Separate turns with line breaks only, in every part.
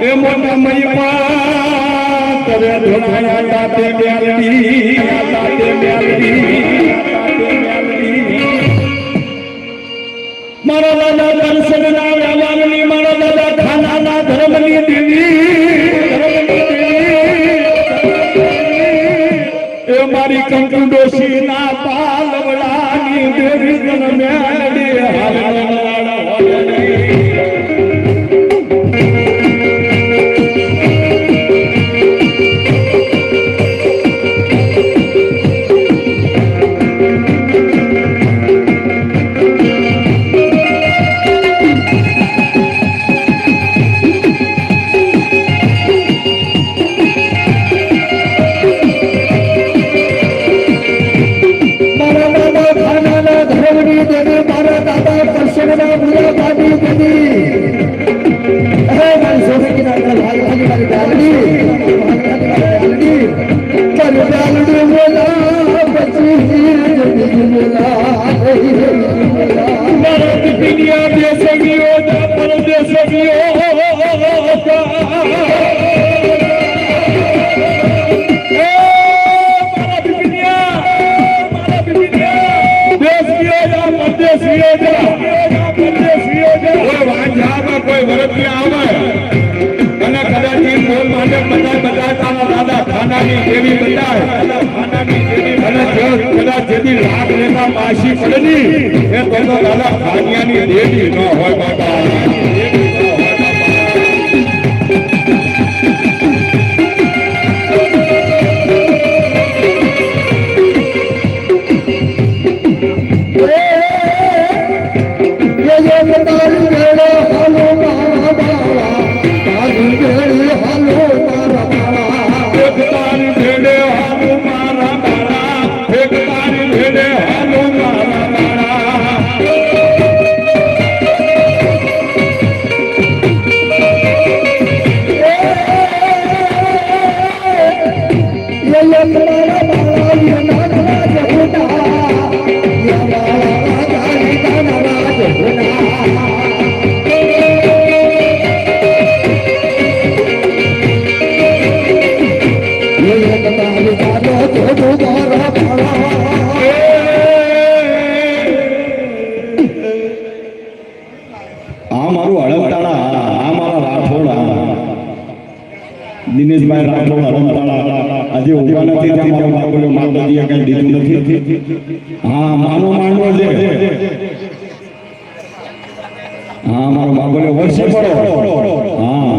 એ મોટા મહિમા કરે ધોળાયા તાતે મ્યાલડી મારા દાદા દર્શનના વ્યવહારની મારા દાદા ખાનાના ધર્મની દેવી એ મારી કંકુ ડોશીના પાલવડાની દેવી તન મ્યાલડી માસી પડેલી એ તો દાદા ખાનિયાની દેવી ન હોય બાબા દિનેશભાઈ રાઠોડ હરમતાળા આજે ઉભા નથી ત્યાં મારો બાપુએ માતાજીએ કઈ દીધું નથી હા માનો માંડવો છે હા મારો બાપુએ વર્ષે પડો હા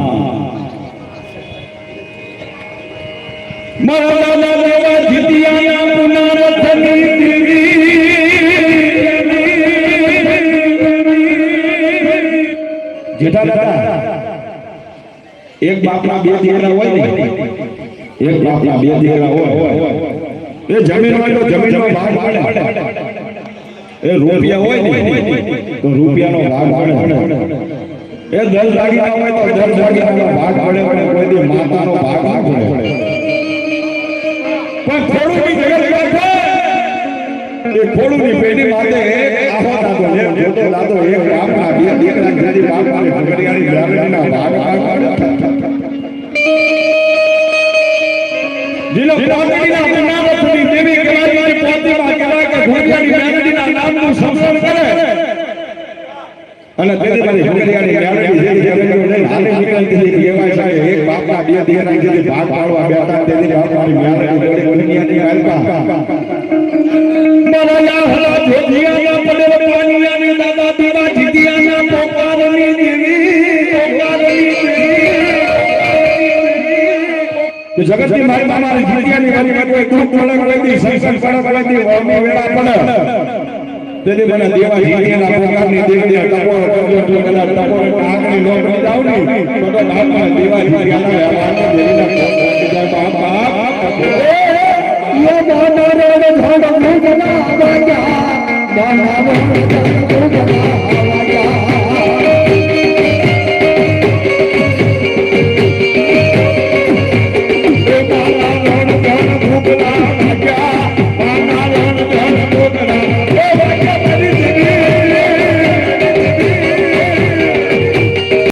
મારા દાદા દેવા જીતિયાના પુનરથની દેવી જેઠા દાદા એક બાપના બે દીકરા હોય ને એક બાપના બે દીકરા હોય એ જમીન હોય તો જમીનમાં ભાગ પાડે એ રૂપિયા હોય ને તો રૂપિયાનો ભાગ પાડે એ 10 દાગીના હોય તો 10 દાગીનાનો ભાગ પાડે કોઈ દી માતાનો ભાગ ના પડે પણ ખોડુની જગત છે એ ખોડુની પેઢી માટે આહો દાદો લે ફોટો દાદો એક બાપના બે દીકરા ઘરેથી બાપની ભગરિયાની લાગણીના ભાગ પાડે जिलो प्राणीना पुनरथनी देवी कलाईनी प्रतिमा करा के घोड़ियानी मेलडीना नामનું સંસ્મરણ કરે અને તેની મારી ઘોડિયાની મેલડી જેવી જગરીઓને હાલે નીકળતી કહેવાય છે એક બાપના બે દીકરા જેથી ભાગ પાડવા બેઠા તેની બાપની મેલડી ઘોડિયાની માલકા મરાયા હલા જોધિયાના પડે પાણીયાની દાદા દેવા જીતિયાના પોકારની દેવી तो जगत की मारी मारी जीतिया ની મારી કોઈ ગ્રુપ પડે કોઈ સંસદ પડે કોઈ ઓમે વેળા પડે તેની મને દેવા જીતિયાના પોકારની દેવી ટકો ટકો કલા ટકો કાગની નો બની જાવ ને તો બાપા દેવા જીતિયાના વ્યવહારને દેવીના પોકાર બાપ ये बाना रे धड़ में जना आवा क्या बाना रे धड़ में जना